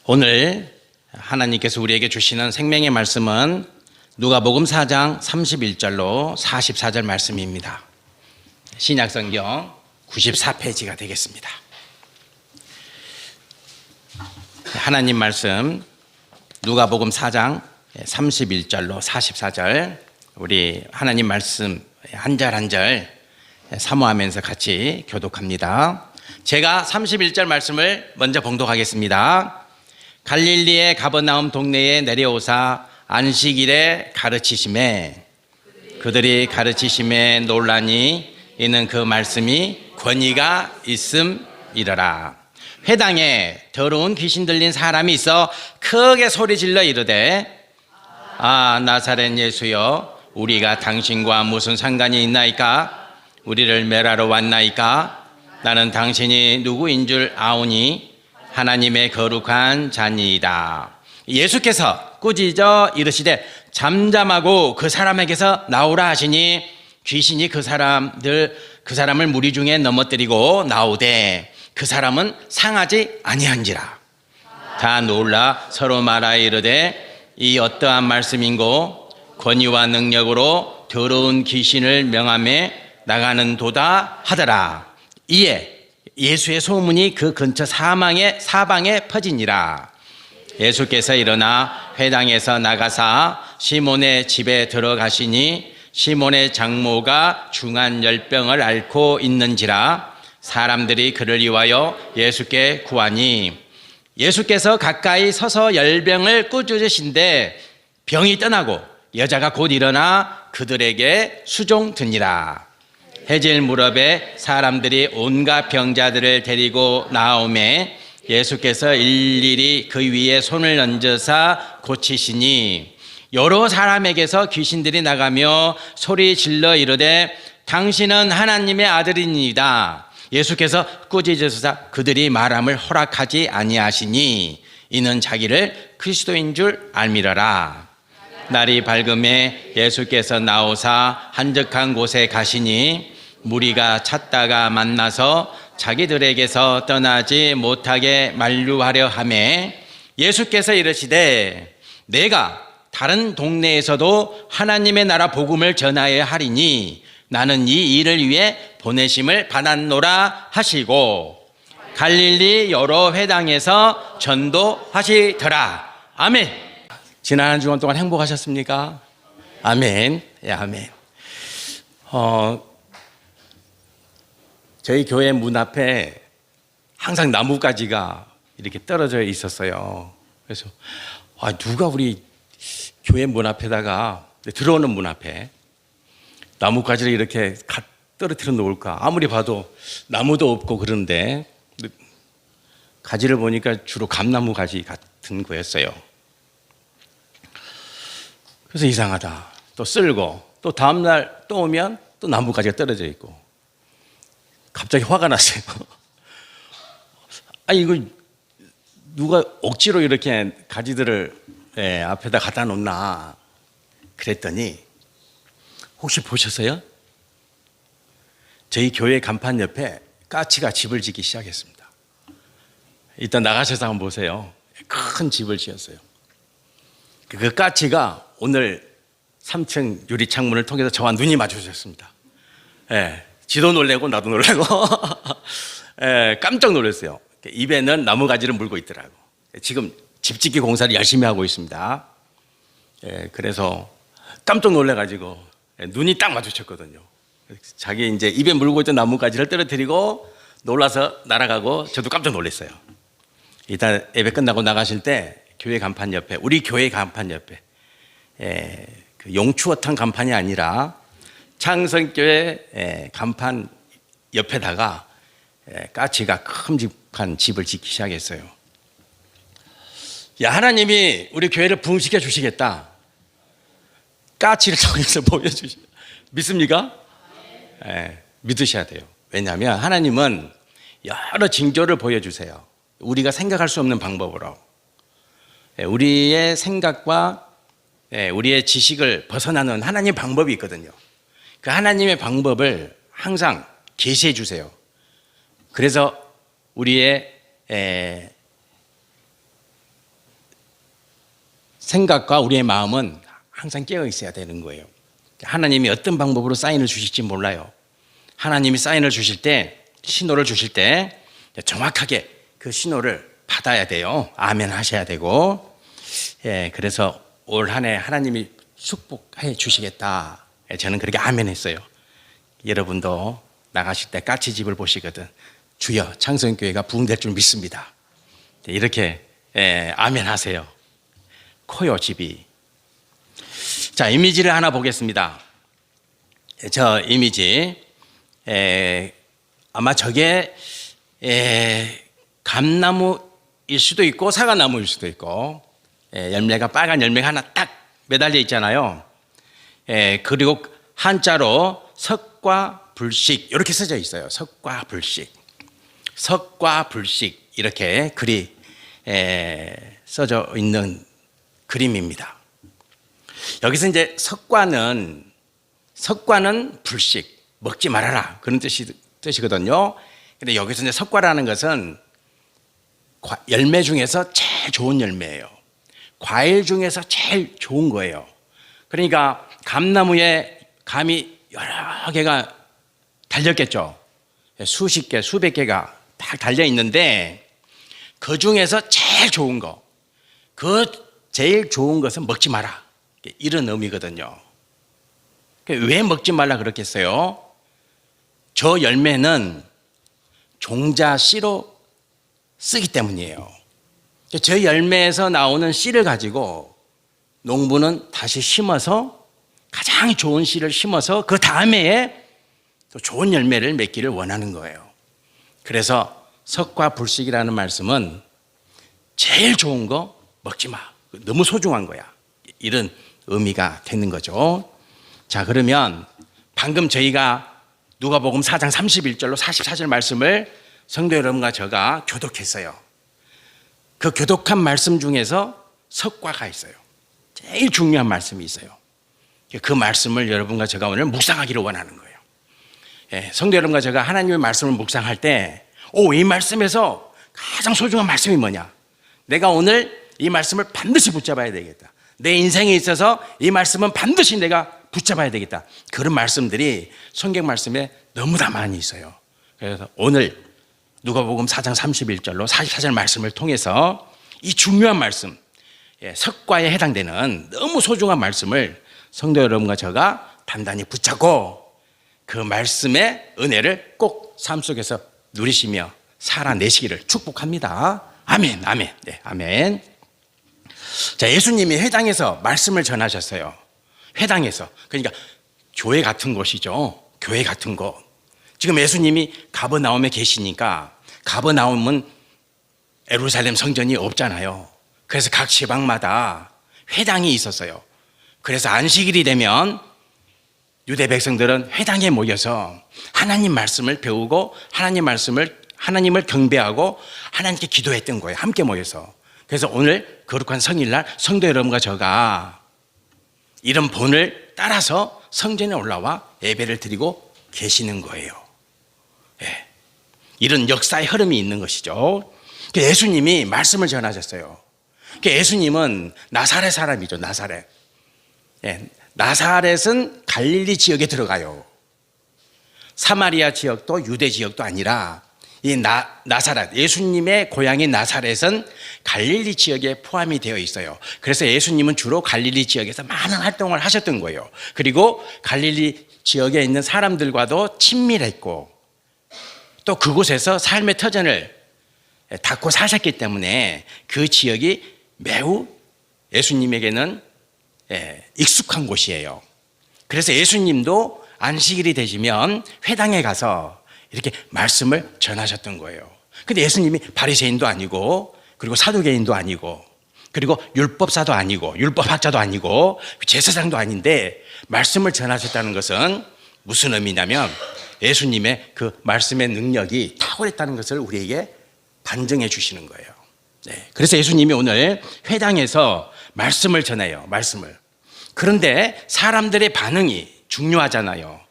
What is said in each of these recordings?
오늘 하나님께서 우리에게 주시는 생명의 말씀은 누가복음 4장 31절로 44절 말씀입니다. 신약성경 94페이지가 되겠습니다. 하나님 말씀 누가복음 4장 31절로 44절, 우리 하나님 말씀 한 절 한 절 사모하면서 같이 교독합니다. 제가 31절 말씀을 먼저 봉독하겠습니다. 갈릴리의 가버나움 동네에 내려오사 안식일에 가르치심에 그들이 가르치심에 놀라니 이는 그 말씀이 권위가 있음이러라. 회당에 더러운 귀신 들린 사람이 있어 크게 소리질러 이르되 아 나사렛 예수여, 우리가 당신과 무슨 상관이 있나이까? 우리를 멸하러 왔나이까? 나는 당신이 누구인 줄 아오니 하나님의 거룩한 자니이다. 예수께서 꾸짖어 이르시되 잠잠하고 그 사람에게서 나오라 하시니 귀신이 그 사람을 무리 중에 넘어뜨리고 나오되 그 사람은 상하지 아니한지라. 다 놀라 서로 말하 이르되 이 어떠한 말씀인고? 권위와 능력으로 더러운 귀신을 명하며 나가는 도다 하더라. 이에 예수의 소문이 그 근처 사방에 퍼지니라. 예수께서 일어나 회당에서 나가사 시몬의 집에 들어가시니 시몬의 장모가 중한 열병을 앓고 있는지라. 사람들이 그를 위하여 예수께 구하니 예수께서 가까이 서서 열병을 꾸짖으신데 병이 떠나고 여자가 곧 일어나 그들에게 수종드니라. 해질 무렵에 사람들이 온갖 병자들을 데리고 나오매 예수께서 일일이 그 위에 손을 얹으사 고치시니 여러 사람에게서 귀신들이 나가며 소리 질러 이르되 당신은 하나님의 아들이니이다. 예수께서 꾸짖으사 그들이 말함을 허락하지 아니하시니 이는 자기를 그리스도인 줄 알미러라. 날이 밝음에 예수께서 나오사 한적한 곳에 가시니 무리가 찾다가 만나서 자기들에게서 떠나지 못하게 만류하려 하매 예수께서 이르시되 내가 다른 동네에서도 하나님의 나라 복음을 전하여야 하리니 나는 이 일을 위해 보내심을 받았노라 하시고 갈릴리 여러 회당에서 전도하시더라. 아멘. 지난 한 주간 동안 행복하셨습니까? 아멘. 예, 아멘. 저희 교회 문 앞에 항상 나뭇가지가 이렇게 떨어져 있었어요. 그래서 누가 우리 교회 문 앞에다가, 들어오는 문 앞에 나뭇가지를 이렇게 떨어뜨려 놓을까? 아무리 봐도 나무도 없고 그런데 가지를 보니까 주로 감나무 가지 같은 거였어요. 그래서 이상하다. 또 쓸고 또 다음날 또 오면 또 나뭇가지가 떨어져 있고 갑자기 화가 났어요. 이거 누가 억지로 이렇게 가지들을 앞에다 갖다 놓나 그랬더니 혹시 보셨어요? 저희 교회 간판 옆에 까치가 집을 짓기 시작했습니다. 일단 나가셔서 한번 보세요. 큰 집을 지었어요. 그 까치가 오늘 3층 유리 창문을 통해서 저와 눈이 마주쳤습니다. 지도 놀래고 나도 놀래고 깜짝 놀랐어요. 입에는 나무가지를 물고 있더라고. 지금 집 짓기 공사를 열심히 하고 있습니다. 그래서 깜짝 놀래가지고 눈이 딱 마주쳤거든요. 자기 이제 입에 물고 있던 나무가지를 떨어뜨리고 놀라서 날아가고 저도 깜짝 놀랐어요. 일단 예배 끝나고 나가실 때 교회 간판 옆에, 우리 교회 간판 옆에 그 용추어탕 간판이 아니라 창성교회 간판 옆에다가 까치가 큼직한 집을 짓기 시작했어요. 하나님이 우리 교회를 부흥시켜 주시겠다. 까치를 통해서 보여주시. 믿습니까? 믿으셔야 돼요. 왜냐하면 하나님은 여러 징조를 보여주세요. 우리가 생각할 수 없는 방법으로. 우리의 생각과 우리의 지식을 벗어나는 하나님의 방법이 있거든요. 그 하나님의 방법을 항상 계시해 주세요. 그래서 우리의 생각과 우리의 마음은 항상 깨어 있어야 되는 거예요. 하나님이 어떤 방법으로 사인을 주실지 몰라요. 하나님이 사인을 주실 때, 신호를 주실 때 정확하게 그 신호를 받아야 돼요. 아멘 하셔야 되고. 예, 그래서 올 한 해 하나님이 축복해 주시겠다. 저는 그렇게 아멘 했어요. 여러분도 나가실 때 까치집을 보시거든 주여 창성교회가 부흥될 줄 믿습니다. 이렇게 아멘 하세요. 커요 집이. 자, 이미지를 하나 보겠습니다. 저 이미지 아마 저게 감나무일 수도 있고 사과나무일 수도 있고 열매가 빨간 열매가 하나 딱 매달려 있잖아요. 그리고 한자로 석과 불식 이렇게 써져 있어요. 석과 불식, 석과 불식 이렇게 글이 써져 있는 그림입니다. 여기서 이제 석과는 불식, 먹지 말아라 그런 뜻이거든요. 근데 여기서 이제 석과라는 것은 열매 중에서 제일 좋은 열매예요. 과일 중에서 제일 좋은 거예요. 그러니까 감나무에 감이 여러 개가 달렸겠죠. 수십 개, 수백 개가 딱 달려 있는데 그 중에서 제일 좋은 거, 그 제일 좋은 것은 먹지 마라. 이런 의미거든요. 왜 먹지 말라 그렇겠어요? 저 열매는 종자 씨로 쓰기 때문이에요. 저 열매에서 나오는 씨를 가지고 농부는 다시 심어서 가장 좋은 씨를 심어서 그 다음에 또 좋은 열매를 맺기를 원하는 거예요. 그래서 석과 불식이라는 말씀은 제일 좋은 거 먹지 마. 너무 소중한 거야. 이런 의미가 되는 거죠. 자, 그러면 방금 저희가 누가복음 4장 31절로 44절 말씀을 성도 여러분과 제가 교독했어요. 그 교독한 말씀 중에서 석과가 있어요. 제일 중요한 말씀이 있어요. 그 말씀을 여러분과 제가 오늘 묵상하기를 원하는 거예요. 성도 여러분과 제가 하나님의 말씀을 묵상할 때, 이 말씀에서 가장 소중한 말씀이 뭐냐? 내가 오늘 이 말씀을 반드시 붙잡아야 되겠다. 내 인생에 있어서 이 말씀은 반드시 내가 붙잡아야 되겠다. 그런 말씀들이 성경 말씀에 너무 다 많이 있어요. 그래서 오늘 누가복음 4장 31절로 44절 말씀을 통해서 이 중요한 말씀, 석과에 해당되는 너무 소중한 말씀을 성도 여러분과 제가 단단히 붙잡고 그 말씀의 은혜를 꼭 삶 속에서 누리시며 살아내시기를 축복합니다. 아멘, 아멘, 네, 아멘. 자, 예수님이 회당에서 말씀을 전하셨어요. 회당에서, 그러니까 교회 같은 곳이죠. 교회 같은 곳. 지금 예수님이 가버나움에 계시니까 가버나움은 예루살렘 성전이 없잖아요. 그래서 각 지방마다 회당이 있었어요. 그래서 안식일이 되면 유대 백성들은 회당에 모여서 하나님 말씀을 배우고 하나님을 경배하고 하나님께 기도했던 거예요. 함께 모여서. 그래서 오늘 거룩한 성일날 성도 여러분과 저가 이런 본을 따라서 성전에 올라와 예배를 드리고 계시는 거예요. 이런 역사의 흐름이 있는 것이죠. 예수님이 말씀을 전하셨어요. 예수님은 나사렛 사람이죠. 나사렛. 나사렛은 갈릴리 지역에 들어가요. 사마리아 지역도 유대 지역도 아니라 이 나사렛, 예수님의 고향인 나사렛은 갈릴리 지역에 포함이 되어 있어요. 그래서 예수님은 주로 갈릴리 지역에서 많은 활동을 하셨던 거예요. 그리고 갈릴리 지역에 있는 사람들과도 친밀했고 또 그곳에서 삶의 터전을 닦고 사셨기 때문에 그 지역이 매우 예수님에게는 익숙한 곳이에요. 그래서 예수님도 안식일이 되시면 회당에 가서 이렇게 말씀을 전하셨던 거예요. 근데 예수님이 바리새인도 아니고 그리고 사두개인도 아니고 그리고 율법사도 아니고 율법학자도 아니고 제사장도 아닌데 말씀을 전하셨다는 것은 무슨 의미냐면 예수님의 그 말씀의 능력이 탁월했다는 것을 우리에게 반증해 주시는 거예요. 그래서 예수님이 오늘 회당에서 말씀을 전해요. 말씀을. 그런데 사람들의 반응이 중요하잖아요.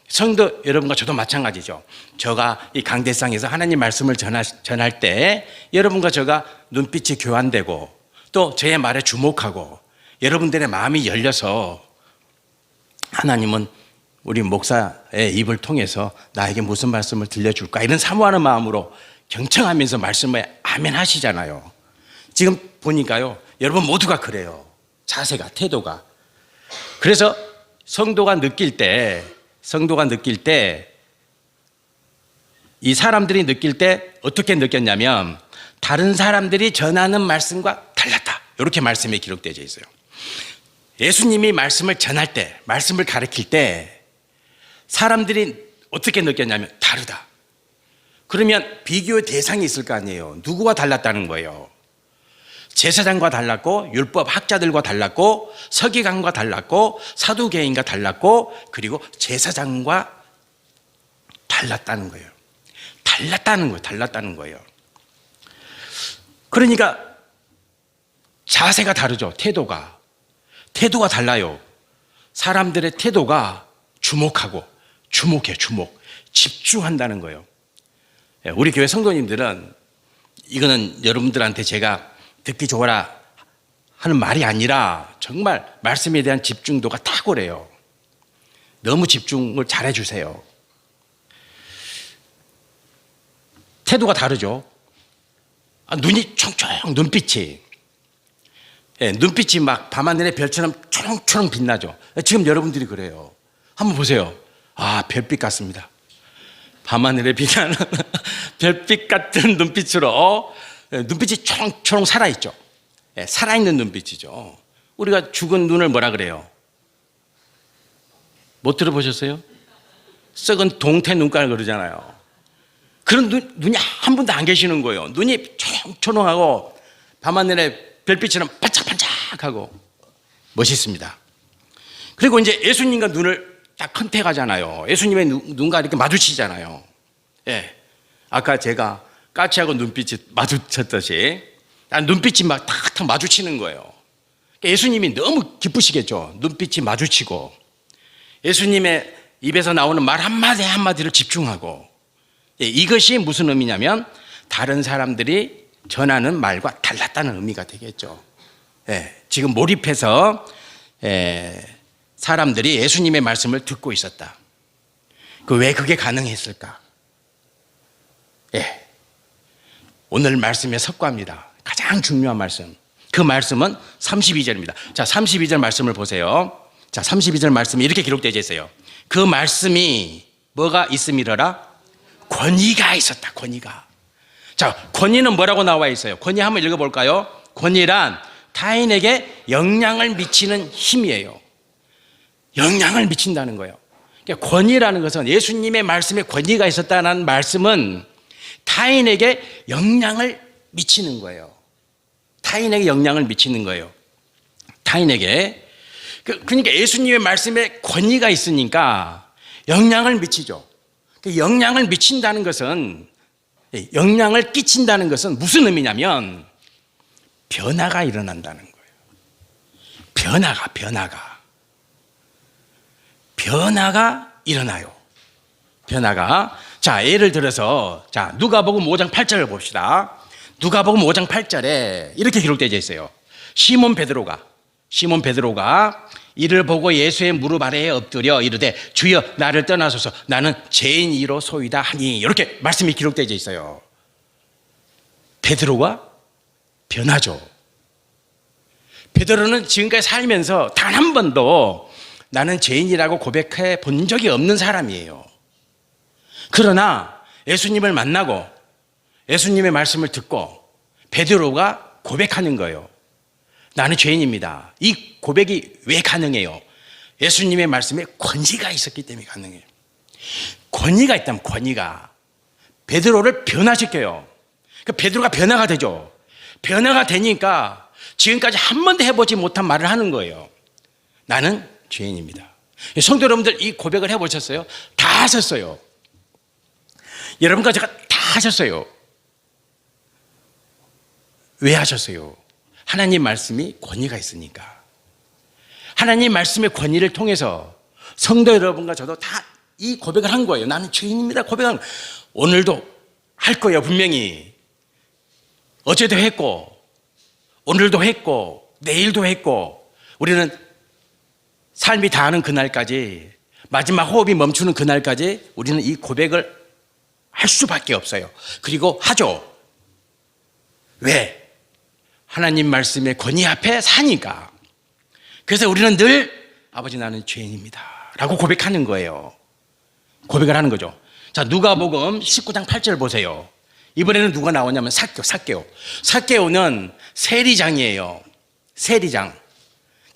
성도 여러분과 저도 마찬가지죠. 제가 이 강대상에서 하나님 말씀을 전할 때 여러분과 제가 눈빛이 교환되고 또 제 말에 주목하고 여러분들의 마음이 열려서 하나님은 우리 목사의 입을 통해서 나에게 무슨 말씀을 들려줄까 이런 사모하는 마음으로 경청하면서 말씀에 아멘 하시잖아요. 지금 보니까요, 여러분 모두가 그래요. 자세가, 태도가. 그래서 성도가 느낄 때 이 사람들이 느낄 때 어떻게 느꼈냐면 다른 사람들이 전하는 말씀과 달랐다. 이렇게 말씀에 기록되어 있어요. 예수님이 말씀을 전할 때, 말씀을 가르칠 때 사람들이 어떻게 느꼈냐면 다르다. 그러면 비교의 대상이 있을 거 아니에요. 누구와 달랐다는 거예요. 제사장과 달랐고 율법 학자들과 달랐고 서기관과 달랐고 사두개인과 달랐고 그리고 제사장과 달랐다는 거예요. 달랐다는 거예요. 그러니까 자세가 다르죠. 태도가 달라요. 사람들의 태도가 집중한다는 거예요. 우리 교회 성도님들은 이거는 여러분들한테 제가 듣기 좋아라 하는 말이 아니라 정말 말씀에 대한 집중도가 탁월해요. 너무 집중을 잘해 주세요. 태도가 다르죠. 눈이 총총, 눈빛이 막 밤하늘의 별처럼 초롱초롱 빛나죠. 지금 여러분들이 그래요. 한번 보세요. 별빛 같습니다. 밤하늘에 빛나는 별빛 같은 눈빛으로 눈빛이 초롱초롱 살아있죠. 살아있는 눈빛이죠. 우리가 죽은 눈을 뭐라 그래요? 못 들어보셨어요? 썩은 동태 눈깔 그러잖아요. 그런 눈이 한 분도 안 계시는 거예요. 눈이 초롱초롱하고 밤하늘의 별빛처럼 반짝반짝하고 멋있습니다. 그리고 이제 예수님과 눈을 딱 컨택하잖아요. 예수님의 눈과 이렇게 마주치잖아요. 아까 제가 까치하고 눈빛이 마주쳤듯이 눈빛이 막 탁탁 마주치는 거예요. 그러니까 예수님이 너무 기쁘시겠죠. 눈빛이 마주치고 예수님의 입에서 나오는 말 한마디 한마디를 집중하고 이것이 무슨 의미냐면 다른 사람들이 전하는 말과 달랐다는 의미가 되겠죠. 지금 몰입해서 사람들이 예수님의 말씀을 듣고 있었다. 왜 그게 가능했을까? 오늘 말씀의 석과입니다. 가장 중요한 말씀. 그 말씀은 32절입니다. 자, 32절 말씀을 보세요. 자, 32절 말씀이 이렇게 기록되어 있어요. 그 말씀이 뭐가 있음이러라? 권위가 있었다. 권위가. 자, 권위는 뭐라고 나와 있어요? 권위 한번 읽어볼까요? 권위란 타인에게 영향을 미치는 힘이에요. 영향을 미친다는 거예요. 그러니까 권위라는 것은 예수님의 말씀에 권위가 있었다는 말씀은 타인에게 영향을 미치는 거예요. 타인에게 영향을 미치는 거예요. 타인에게. 그러니까 예수님의 말씀에 권위가 있으니까 영향을 미치죠. 영향을 미친다는 것은, 영향을 끼친다는 것은 무슨 의미냐면 변화가 일어난다는 거예요. 변화가 일어나요. 변화가. 자, 예를 들어서 자, 누가복음 5장 8절을 봅시다. 누가복음 5장 8절에 이렇게 기록되어 있어요. 시몬 베드로가 이를 보고 예수의 무릎 아래에 엎드려 이르되 주여 나를 떠나소서 나는 죄인이로 소이다 하니, 이렇게 말씀이 기록되어 있어요. 베드로가 변하죠. 베드로는 지금까지 살면서 단 한 번도 나는 죄인이라고 고백해 본 적이 없는 사람이에요. 그러나 예수님을 만나고 예수님의 말씀을 듣고 베드로가 고백하는 거예요. 나는 죄인입니다. 이 고백이 왜 가능해요? 예수님의 말씀에 권위가 있었기 때문에 가능해요. 권위가 있다면 권위가 베드로를 변화시켜요. 그러니까 베드로가 변화가 되죠. 변화가 되니까 지금까지 한 번도 해보지 못한 말을 하는 거예요. 나는 죄인입니다. 성도 여러분들, 이 고백을 해보셨어요? 다 하셨어요. 여러분과 제가 다 하셨어요. 왜 하셨어요? 하나님 말씀이 권위가 있으니까. 하나님 말씀의 권위를 통해서 성도 여러분과 저도 다 이 고백을 한 거예요. 나는 죄인입니다. 고백한. 오늘도 할 거예요. 분명히. 어제도 했고 오늘도 했고 내일도 했고 우리는 삶이 다하는 그날까지, 마지막 호흡이 멈추는 그날까지 우리는 이 고백을 할 수밖에 없어요. 그리고 하죠. 왜? 하나님 말씀의 권위 앞에 사니까. 그래서 우리는 늘 아버지 나는 죄인입니다 라고 고백하는 거예요. 고백을 하는 거죠. 자, 누가복음 19장 8절 보세요. 이번에는 누가 나오냐면 삭개오는 세리장이에요. 세리장.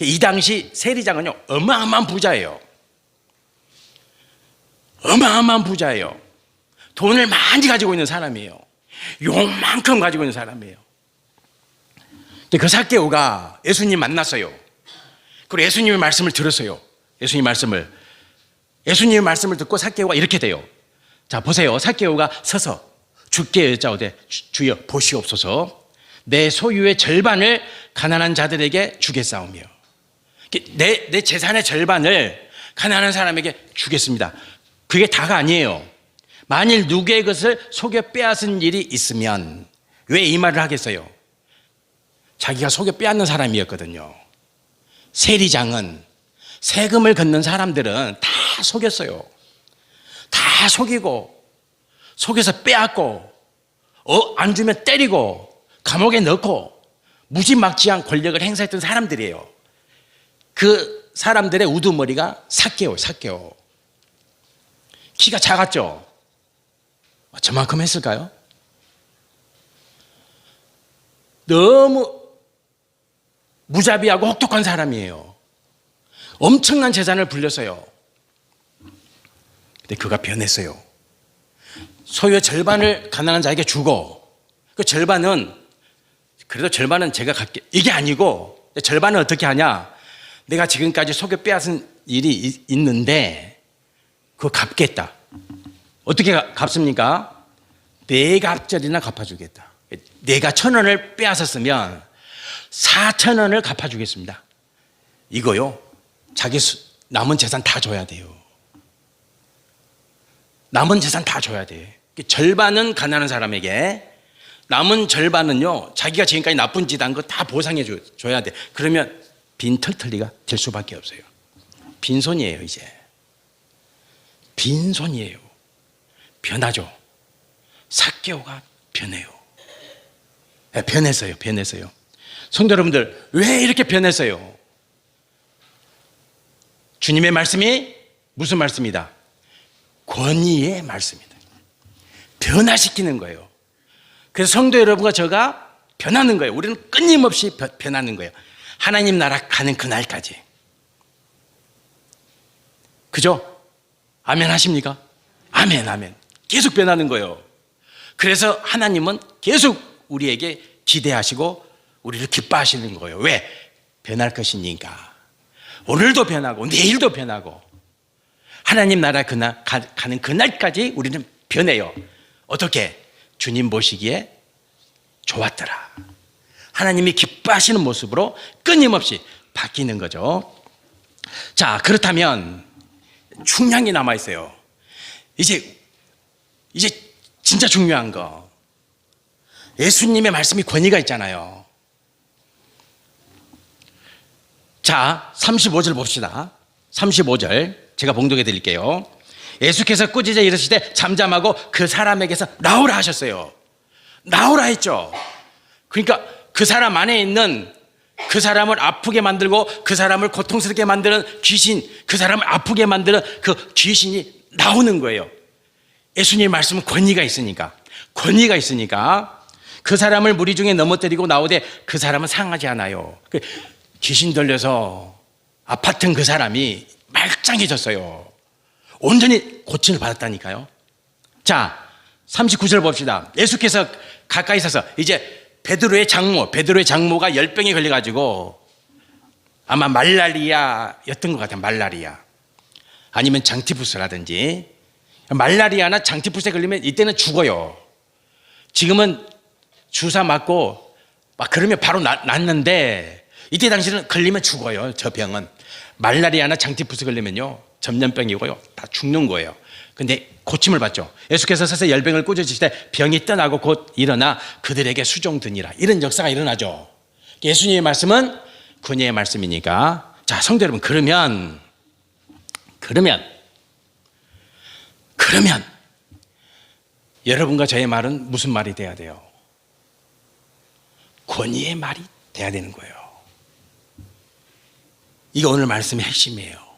이 당시 세리장은요, 어마어마한 부자예요. 어마어마한 부자예요. 돈을 많이 가지고 있는 사람이에요. 요만큼 가지고 있는 사람이에요. 근데 그 삭개오가 예수님 만났어요. 그리고 예수님의 말씀을 들었어요. 예수님의 말씀을 듣고 삭개오가 이렇게 돼요. 자, 보세요. 삭개오가 서서 주께 여짜오되 주여 보시옵소서, 내 소유의 절반을 가난한 자들에게 주겠사오며. 내 재산의 절반을 가난한 사람에게 주겠습니다. 그게 다가 아니에요. 만일 누구의 것을 속여 빼앗은 일이 있으면 왜 이 말을 하겠어요? 자기가 속여 빼앗는 사람이었거든요. 세리장은, 세금을 걷는 사람들은 다 속였어요. 다 속이고, 속여서 빼앗고, 안 주면 때리고, 감옥에 넣고, 무지막지한 권력을 행사했던 사람들이에요. 그 사람들의 우두머리가 삭개오. 키가 작았죠? 저만큼 했을까요? 너무 무자비하고 혹독한 사람이에요. 엄청난 재산을 불렸어요. 근데 그가 변했어요. 소유의 절반을 가난한 자에게 주고, 그 절반은, 그래도 절반은 제가 갖게, 이게 아니고, 절반은 어떻게 하냐? 내가 지금까지 속여 빼앗은 일이 있는데 그거 갚겠다. 어떻게 갚습니까? 네 갑절이나 갚아주겠다. 내가 1,000원을 빼앗았으면 4,000원을 갚아주겠습니다. 이거요, 자기 남은 재산 다 줘야 돼요. 남은 재산 다 줘야 돼. 절반은 가난한 사람에게, 남은 절반은요, 자기가 지금까지 나쁜 짓 한 거 다 보상해 줘야 돼. 그러면 빈털털리가 될 수밖에 없어요. 빈손이에요. 이제 빈손이에요. 변하죠. 삭개오가 변해요. 네, 변했어요. 성도 여러분들, 왜 이렇게 변했어요? 주님의 말씀이 무슨 말씀이다? 권위의 말씀이다. 변화시키는 거예요. 그래서 성도 여러분과 저가 변하는 거예요. 우리는 끊임없이 변하는 거예요. 하나님 나라 가는 그날까지. 그죠? 아멘 하십니까? 아멘. 계속 변하는 거예요. 그래서 하나님은 계속 우리에게 기대하시고 우리를 기뻐하시는 거예요. 왜? 변할 것이니까. 오늘도 변하고 내일도 변하고, 하나님 나라 가는 그날까지 우리는 변해요. 어떻게? 주님 보시기에 좋았더라. 하나님이 기뻐하시는 모습으로 끊임없이 바뀌는 거죠. 자, 그렇다면 중요한 게 남아 있어요. 이제 진짜 중요한 거. 예수님의 말씀이 권위가 있잖아요. 자, 35절 봅시다. 35절 제가 봉독해 드릴게요. 예수께서 꾸짖어 이르시되 잠잠하고 그 사람에게서 나오라 하셨어요. 나오라 했죠. 그러니까 그 사람 안에 있는, 그 사람을 아프게 만들고 그 사람을 고통스럽게 만드는 귀신, 그 사람을 아프게 만드는 그 귀신이 나오는 거예요. 예수님의 말씀은 권위가 있으니까 그 사람을 무리 중에 넘어뜨리고 나오되 그 사람은 상하지 않아요. 귀신 들려서 아팠던 그 사람이 말짱해졌어요. 온전히 고침을 받았다니까요. 자, 39절 봅시다. 예수께서 가까이 서서, 이제 베드로의 장모가 열병에 걸려가지고 아마 말라리아였던 것 같아요. 말라리아 아니면 장티푸스라든지, 말라리아나 장티푸스에 걸리면 이때는 죽어요. 지금은 주사 맞고 막 그러면 바로 낫는데, 이때 당시는 걸리면 죽어요. 저 병은 말라리아나 장티푸스 걸리면요 전염병이고요, 다 죽는 거예요. 근데 고침을 받죠. 예수께서 서서 열병을 꾸짖으시되 병이 떠나고 곧 일어나 그들에게 수종드니라. 이런 역사가 일어나죠. 예수님의 말씀은 권위의 말씀이니까. 자, 성도 여러분, 그러면 여러분과 저의 말은 무슨 말이 돼야 돼요? 권위의 말이 돼야 되는 거예요. 이게 오늘 말씀의 핵심이에요.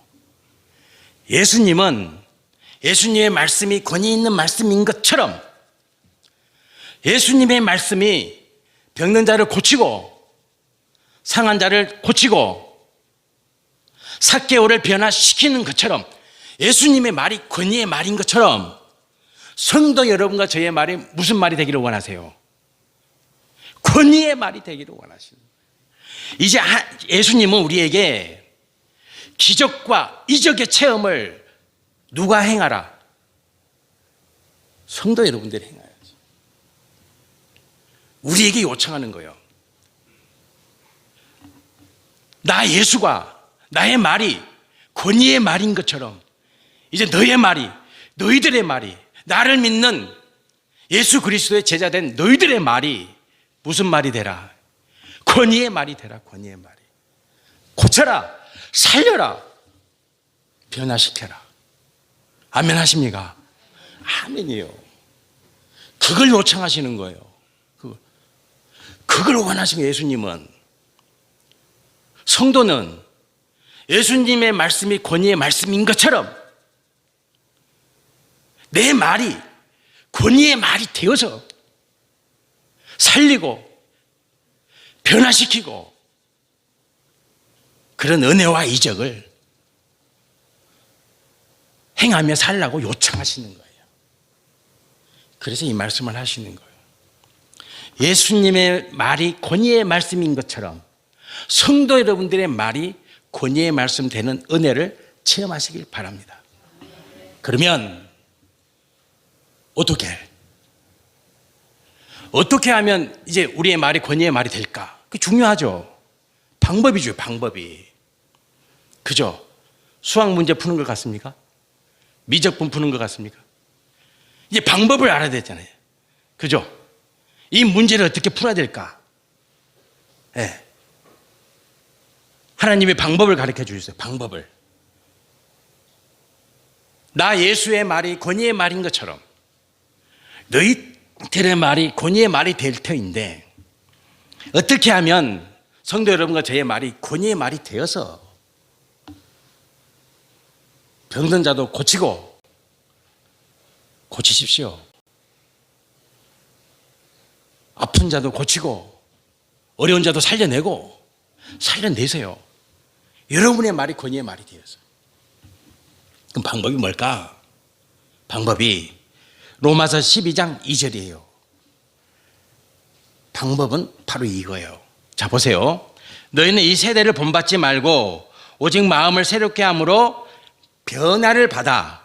예수님의 말씀이 권위 있는 말씀인 것처럼 예수님의 말씀이 병든 자를 고치고 상한 자를 고치고 삭개오를 변화시키는 것처럼 예수님의 말이 권위의 말인 것처럼 성도 여러분과 저의 말이 무슨 말이 되기를 원하세요? 권위의 말이 되기를 원하시는 거예요. 이제 예수님은 우리에게 기적과 이적의 체험을 누가 행하라? 성도 여러분들이 행하야지. 우리에게 요청하는 거예요. 나 예수가 나의 말이 권위의 말인 것처럼 이제 너의 말이, 너희들의 말이, 나를 믿는 예수 그리스도의 제자된 너희들의 말이 무슨 말이 되라? 권위의 말이 되라. 권위의 말이. 고쳐라, 살려라, 변화시켜라. 아멘 하십니까? 아멘이요. 그걸 요청하시는 거예요. 그걸 원하시는 예수님은. 성도는 예수님의 말씀이 권위의 말씀인 것처럼 내 말이 권위의 말이 되어서 살리고 변화시키고 그런 은혜와 이적을 행하며 살라고 요청하시는 거예요. 그래서 이 말씀을 하시는 거예요. 예수님의 말이 권위의 말씀인 것처럼 성도 여러분들의 말이 권위의 말씀 되는 은혜를 체험하시길 바랍니다. 그러면 어떻게 하면 이제 우리의 말이 권위의 말이 될까? 그게 중요하죠. 방법이죠, 방법이. 그죠? 수학 문제 푸는 것 같습니까? 미적분 푸는 것 같습니까? 이제 방법을 알아야 되잖아요. 그죠? 이 문제를 어떻게 풀어야 될까? 네. 하나님의 방법을 가르쳐 주셨어요. 방법을. 나 예수의 말이 권위의 말인 것처럼 너희들의 말이 권위의 말이 될 터인데 어떻게 하면 성도 여러분과 저의 말이 권위의 말이 되어서 병든 자도 고치십시오. 아픈 자도 고치고 어려운 자도 살려내세요. 여러분의 말이 권위의 말이 되어서. 그럼 방법이 뭘까? 방법이 로마서 12장 2절이에요. 방법은 바로 이거예요. 자, 보세요. 너희는 이 세대를 본받지 말고 오직 마음을 새롭게 함으로 변화를 받아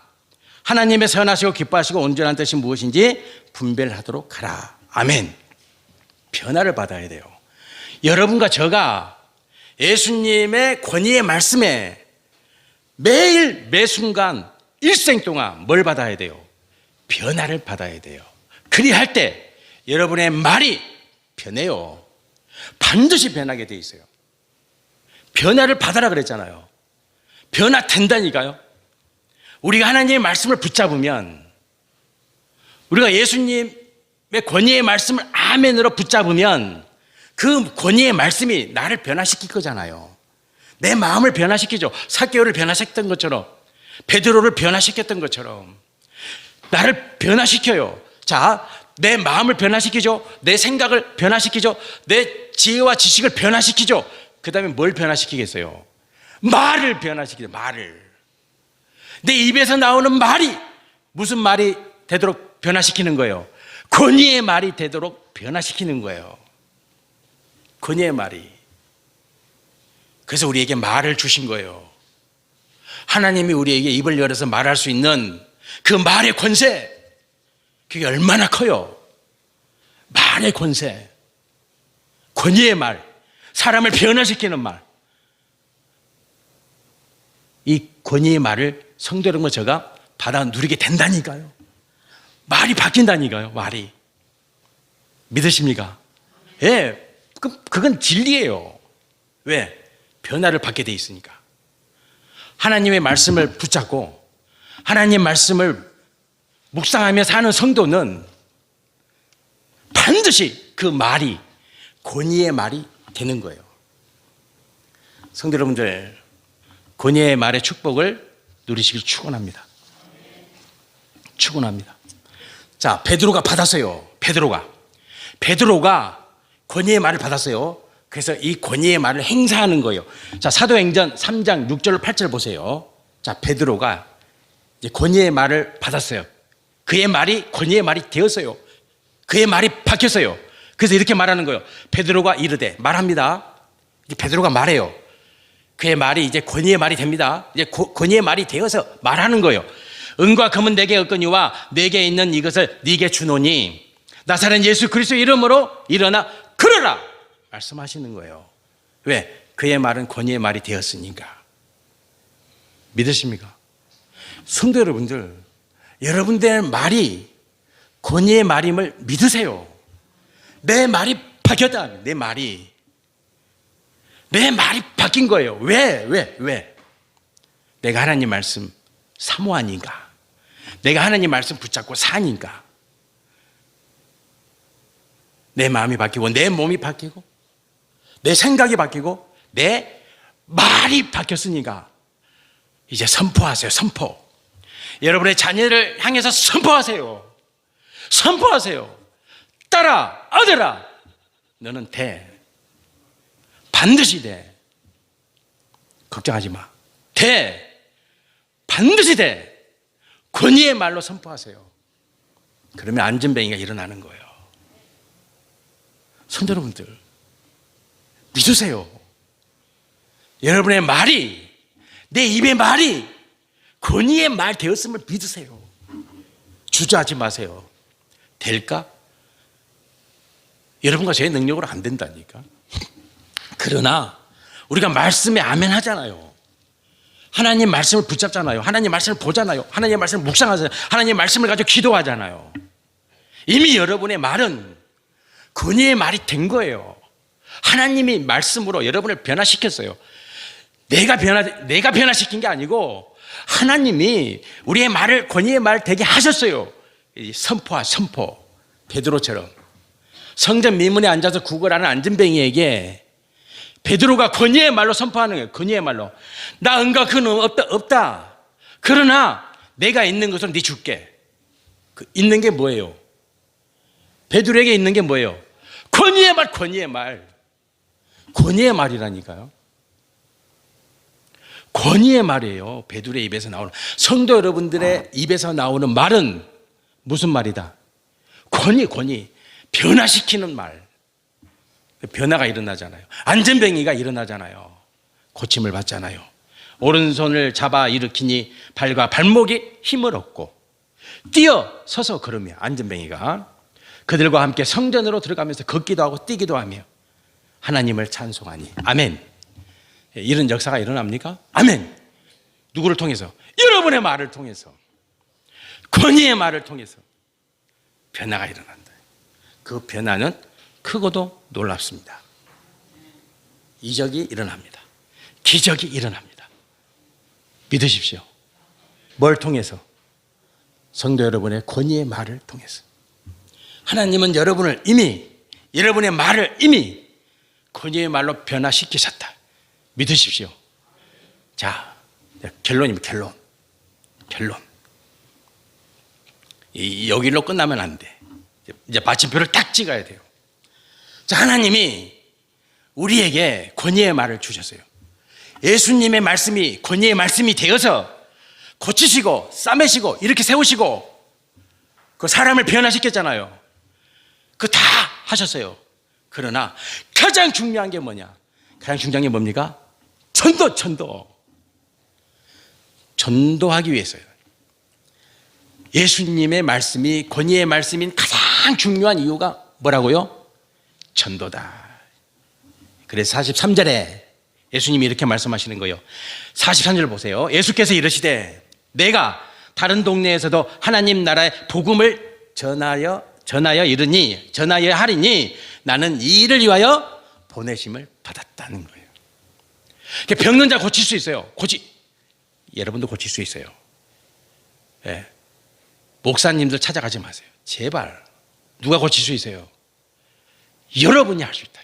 하나님의 선하시고 기뻐하시고 온전한 뜻이 무엇인지 분별하도록 하라. 아멘. 변화를 받아야 돼요. 여러분과 저가 예수님의 권위의 말씀에 매일 매순간 일생 동안 뭘 받아야 돼요? 변화를 받아야 돼요. 그리할 때 여러분의 말이 변해요. 반드시 변하게 돼 있어요. 변화를 받아라 그랬잖아요. 변화된다니까요. 우리가 하나님의 말씀을 붙잡으면, 우리가 예수님의 권위의 말씀을 아멘으로 붙잡으면 그 권위의 말씀이 나를 변화시킬 거잖아요. 내 마음을 변화시키죠. 삭개오를 변화시켰던 것처럼, 베드로를 변화시켰던 것처럼 나를 변화시켜요. 자, 내 마음을 변화시키죠. 내 생각을 변화시키죠. 내 지혜와 지식을 변화시키죠. 그 다음에 뭘 변화시키겠어요? 말을 변화시키죠. 말을. 내 입에서 나오는 말이 무슨 말이 되도록 변화시키는 거예요? 권위의 말이 되도록 변화시키는 거예요. 권위의 말이. 그래서 우리에게 말을 주신 거예요. 하나님이 우리에게 입을 열어서 말할 수 있는 그 말의 권세, 그게 얼마나 커요. 말의 권세, 권위의 말, 사람을 변화시키는 말. 이 권위의 말을 성도 여러분과 제가 받아 누리게 된다니까요. 말이 바뀐다니까요. 말이. 믿으십니까? 예, 그건 진리예요. 왜? 변화를 받게 돼 있으니까. 하나님의 말씀을 붙잡고 하나님의 말씀을 묵상하며 사는 성도는 반드시 그 말이 권위의 말이 되는 거예요. 성도 여러분들, 권위의 말의 축복을 누리시길 축원합니다. 축원합니다. 자, 베드로가 받았어요. 베드로가 권위의 말을 받았어요. 그래서 이 권위의 말을 행사하는 거예요. 자, 사도행전 3장 6절 8절 보세요. 자, 베드로가 이제 권위의 말을 받았어요. 그의 말이 권위의 말이 되었어요. 그의 말이 바뀌었어요. 그래서 이렇게 말하는 거예요. 베드로가 이르되, 말합니다. 이제 베드로가 말해요. 그의 말이 이제 권위의 말이 됩니다. 이제 권위의 말이 되어서 말하는 거예요. 은과 금은 내게 없거니와 내게 있는 이것을 네게 주노니 나사렛 예수 그리스도의 이름으로 일어나 걸어라 말씀하시는 거예요. 왜? 그의 말은 권위의 말이 되었으니까. 믿으십니까? 성도 여러분들, 여러분들의 말이 권위의 말임을 믿으세요. 내 말이 바뀌었다. 내 말이 바뀐 거예요. 왜? 내가 하나님 말씀 사모하니까. 내가 하나님 말씀 붙잡고 사니까. 내 마음이 바뀌고 내 몸이 바뀌고 내 생각이 바뀌고 내 말이 바뀌었으니까 이제 선포하세요. 선포. 여러분의 자녀를 향해서 선포하세요. 딸아, 아들아, 너는 돼. 반드시 돼. 걱정하지 마. 돼. 반드시 돼. 권위의 말로 선포하세요. 그러면 안전뱅이가 일어나는 거예요. 성도 여러분들, 믿으세요. 여러분의 말이, 내 입의 말이 권위의 말 되었음을 믿으세요. 주저하지 마세요. 될까? 여러분과 제 능력으로 안 된다니까. 그러나 우리가 말씀에 아멘 하잖아요. 하나님 말씀을 붙잡잖아요. 하나님 말씀을 보잖아요. 하나님 말씀을 묵상하잖아요. 하나님 말씀을 가지고 기도하잖아요. 이미 여러분의 말은 권위의 말이 된 거예요. 하나님이 말씀으로 여러분을 변화시켰어요. 내가 변화시킨 게 아니고 하나님이 우리의 말을 권위의 말 되게 하셨어요. 선포. 베드로처럼 성전 미문에 앉아서 구걸하는 안전뱅이에게 베드로가 권위의 말로 선포하는 거예요. 권위의 말로. 나 은과 금은 없다. 그러나 내가 있는 것은 네 줄게. 있는 게 뭐예요? 베드로에게 있는 게 뭐예요? 권위의 말. 권위의 말이라니까요. 권위의 말이에요. 베드로의 입에서 나오는. 성도 여러분들의 입에서 나오는 말은 무슨 말이다? 권위. 변화시키는 말. 변화가 일어나잖아요. 안전뱅이가 일어나잖아요. 고침을 받잖아요. 오른손을 잡아 일으키니 발과 발목이 힘을 얻고 뛰어 서서 걸으며 안전뱅이가 그들과 함께 성전으로 들어가면서 걷기도 하고 뛰기도 하며 하나님을 찬송하니. 아멘. 이런 역사가 일어납니까? 아멘. 누구를 통해서? 여러분의 말을 통해서, 권위의 말을 통해서 변화가 일어난다. 그 변화는 크고도 놀랍습니다. 이적이 일어납니다. 기적이 일어납니다. 믿으십시오. 뭘 통해서? 성도 여러분의 권위의 말을 통해서. 하나님은 여러분의 말을 이미 권위의 말로 변화시키셨다. 믿으십시오. 자, 결론입니다. 결론. 여기로 끝나면 안 돼. 이제 마침표를 딱 찍어야 돼요. 자, 하나님이 우리에게 권위의 말을 주셨어요. 예수님의 말씀이 권위의 말씀이 되어서 고치시고 싸매시고 이렇게 세우시고 그 사람을 변화시켰잖아요. 그거 다 하셨어요. 그러나 가장 중요한 게 뭐냐? 가장 중요한 게 뭡니까? 전도하기 위해서요. 예수님의 말씀이 권위의 말씀인 가장 중요한 이유가 뭐라고요? 전도다. 그래서 43절에 예수님이 이렇게 말씀하시는 거예요. 43절 보세요. 예수께서 이르시되 내가 다른 동네에서도 하나님 나라의 복음을 전하여 하리니 나는 이 일을 위하여 보내심을 받았다는 거예요. 병든 자 고칠 수 있어요. 여러분도 고칠 수 있어요. 예. 목사님들 찾아가지 마세요. 제발. 누가 고칠 수 있어요? 여러분이 할 수 있다.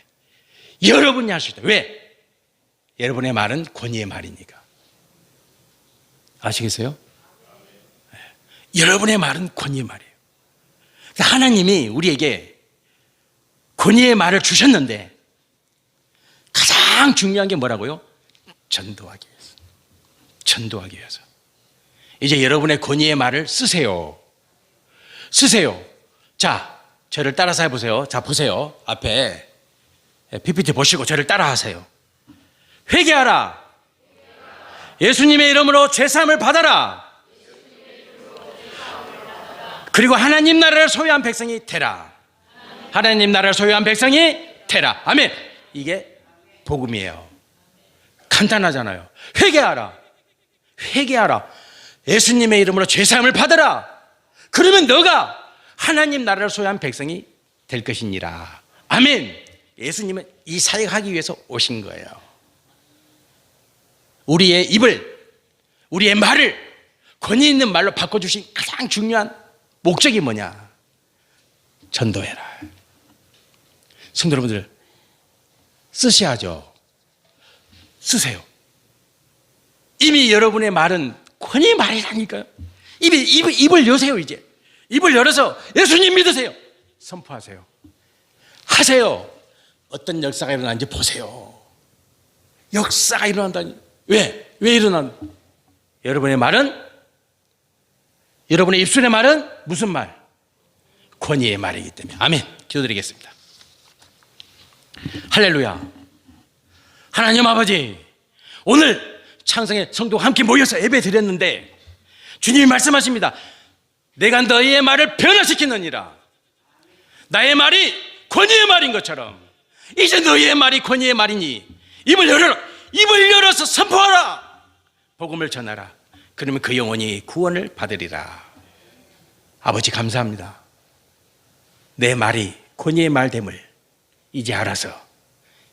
여러분이 할 수 있다. 왜? 여러분의 말은 권위의 말이니까. 아시겠어요? 예. 여러분의 말은 권위의 말이에요. 하나님이 우리에게 권위의 말을 주셨는데 가장 중요한 게 뭐라고요? 전도하기 위해서. 전도하기 위해서. 이제 여러분의 권위의 말을 쓰세요. 쓰세요. 자, 저를 따라서 해보세요. 자, 보세요. 앞에 PPT 보시고 저를 따라하세요. 회개하라. 예수님의 이름으로 죄사함을 받아라. 그리고 하나님 나라를 소유한 백성이 되라. 하나님 나라를 소유한 백성이 되라. 아멘. 이게 복음이에요. 간단하잖아요. 회개하라. 회개하라. 예수님의 이름으로 죄사함을 받아라. 그러면 너가 하나님 나라를 소유한 백성이 될 것이니라. 아멘. 예수님은 이 사역하기 위해서 오신 거예요. 우리의 입을, 우리의 말을 권위 있는 말로 바꿔주신 가장 중요한 목적이 뭐냐? 전도해라. 성도 여러분들, 쓰셔야죠. 쓰세요. 이미 여러분의 말은 권위의 말이라니까요. 입을 여세요. 이제 입을 열어서 예수님 믿으세요. 선포하세요. 하세요. 어떤 역사가 일어나는지 보세요. 역사가 일어난다니. 왜 일어나는? 여러분의 말은, 여러분의 입술의 말은 무슨 말? 권위의 말이기 때문에. 아멘. 기도드리겠습니다. 할렐루야. 하나님 아버지, 오늘 창성의 성도가 함께 모여서 예배 드렸는데 주님이 말씀하십니다. 내가 너희의 말을 변화시키느니라. 나의 말이 권위의 말인 것처럼 이제 너희의 말이 권위의 말이니 입을 열어라. 입을 열어서 선포하라. 복음을 전하라. 그러면 그 영혼이 구원을 받으리라. 아버지 감사합니다. 내 말이 권위의 말됨을 이제 알아서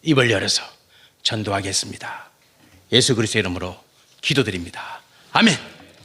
입을 열어서 전도하겠습니다. 예수 그리스도의 이름으로 기도드립니다. 아멘.